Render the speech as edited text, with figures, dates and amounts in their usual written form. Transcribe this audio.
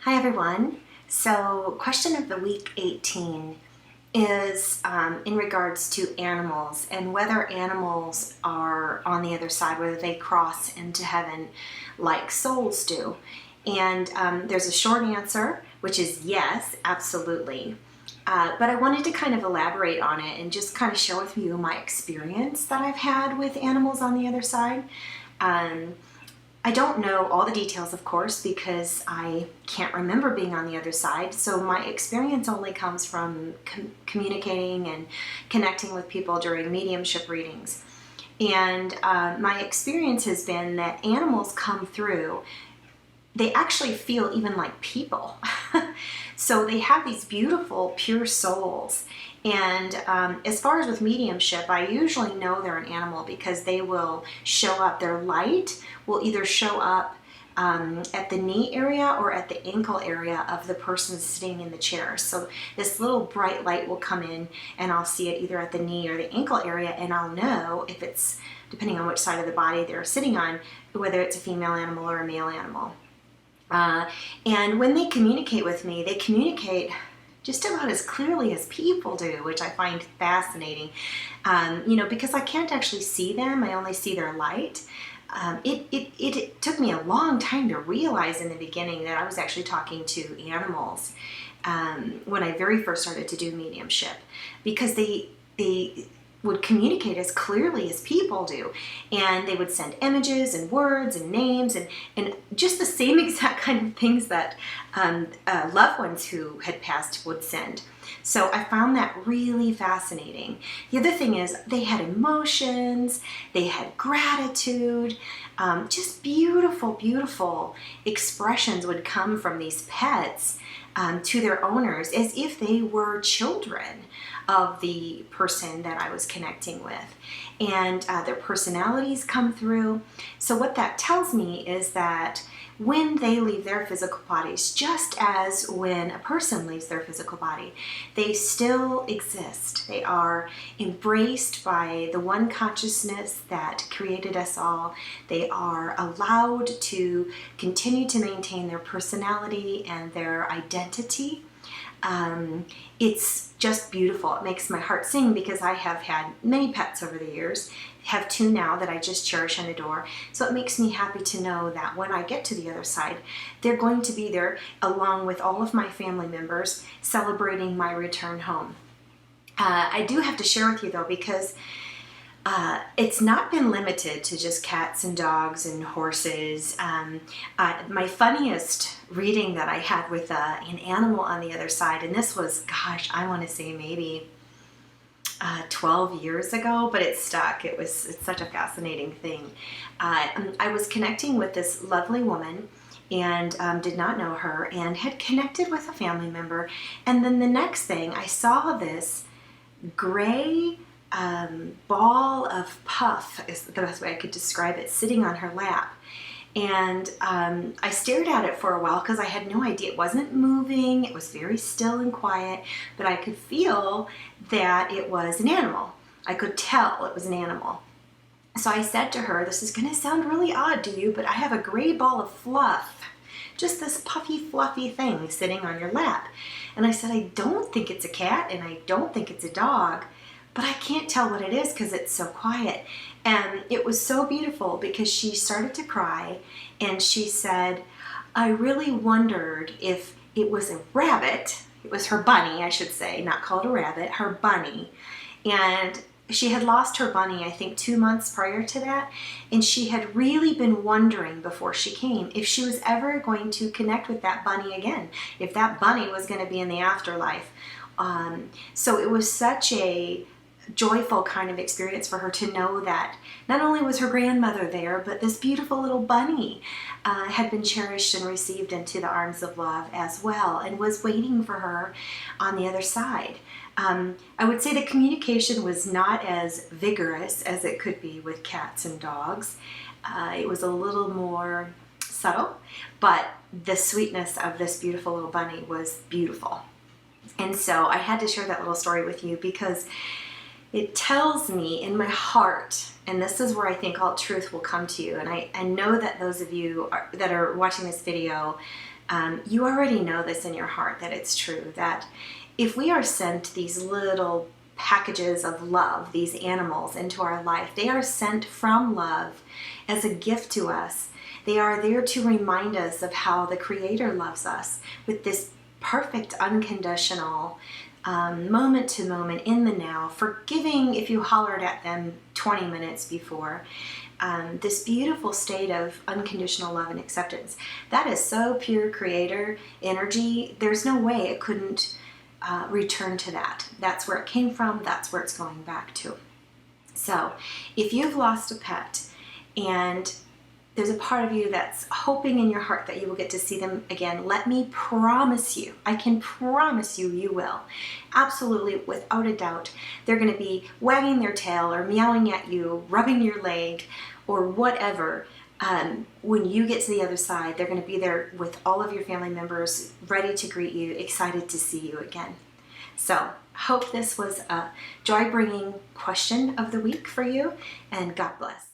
Hi everyone. So question of the week 18 is in regards to animals and whether animals are on the other side, whether they cross into heaven like souls do. And there's a short answer, which is yes, absolutely. But I wanted to kind of elaborate on it and just kind of share with you my experience that I've had with animals on the other side. I don't know all the details, of course, because I can't remember being on the other side. So my experience only comes from communicating and connecting with people during mediumship readings. And my experience has been that animals come through. They actually feel even like people. So they have these beautiful, pure souls. And as far as with mediumship, I usually know they're an animal because they will show up. Their light will either show up at the knee area or at the ankle area of the person sitting in the chair. So this little bright light will come in and I'll see it either at the knee or the ankle area, and I'll know if it's, depending on which side of the body they're sitting on, whether it's a female animal or a male animal. And when they communicate with me, they communicate just about as clearly as people do, which I find fascinating. Because I can't actually see them, I only see their light. It took me a long time to realize in the beginning that I was actually talking to animals when I very first started to do mediumship, because they would communicate as clearly as people do, and they would send images and words and names and just the same exact kind of things that loved ones who had passed would send. So I found that really fascinating. The other thing is they had emotions, they had gratitude, just beautiful, beautiful expressions would come from these pets to their owners as if they were children of the person that I was connecting with. And their personalities come through. So what that tells me is that when they leave their physical bodies, just as when a person leaves their physical body, they still exist. They are embraced by the one consciousness that created us all. They are allowed to continue to maintain their personality and their identity. It's just beautiful. It makes my heart sing because I have had many pets over the years. I have two now that I just cherish and adore. So it makes me happy to know that when I get to the other side, they're going to be there along with all of my family members celebrating my return home. I do have to share with you though, because it's not been limited to just cats and dogs and horses. My funniest reading that I had with an animal on the other side, and this was, gosh, I want to say maybe 12 years ago, but it stuck. It's such a fascinating thing. I was connecting with this lovely woman and did not know her and had connected with a family member. And then the next thing, I saw this gray ball of puff, is the best way I could describe it, sitting on her lap. And I stared at it for a while because I had no idea. It wasn't moving. It was very still and quiet, but I could feel that it was an animal. I could tell it was an animal. So I said to her, this is going to sound really odd to you, but I have a gray ball of fluff, just this puffy, fluffy thing sitting on your lap. And I said, I don't think it's a cat and I don't think it's a dog, but I can't tell what it is because it's so quiet. And it was so beautiful because she started to cry and she said, I really wondered if it was a rabbit. It was her bunny, I should say, not called a rabbit, her bunny. And she had lost her bunny, I think 2 months prior to that. And she had really been wondering before she came if she was ever going to connect with that bunny again, if that bunny was going to be in the afterlife. So it was such a joyful kind of experience for her to know that not only was her grandmother there, but this beautiful little bunny had been cherished and received into the arms of love as well and was waiting for her on the other side. I would say the communication was not as vigorous as it could be with cats and dogs. It was a little more subtle, but the sweetness of this beautiful little bunny was beautiful. And so I had to share that little story with you because it tells me in my heart, and this is where I think all truth will come to you, and I know that those of you that are watching this video You already know this in your heart that it's true, that if we are sent these little packages of love, these animals into our life, they are sent from love as a gift to us. They are there to remind us of how the Creator loves us with this perfect, unconditional, moment to moment in the now, forgiving if you hollered at them 20 minutes before. This beautiful state of unconditional love and acceptance. That is so pure Creator energy. There's no way it couldn't return to that. That's where it came from. That's where it's going back to. So if you've lost a pet and there's a part of you that's hoping in your heart that you will get to see them again, let me promise you, I can promise you, you will. Absolutely, without a doubt. They're going to be wagging their tail or meowing at you, rubbing your leg, or whatever. When you get to the other side, they're going to be there with all of your family members, ready to greet you, excited to see you again. So, hope this was a joy-bringing question of the week for you, and God bless.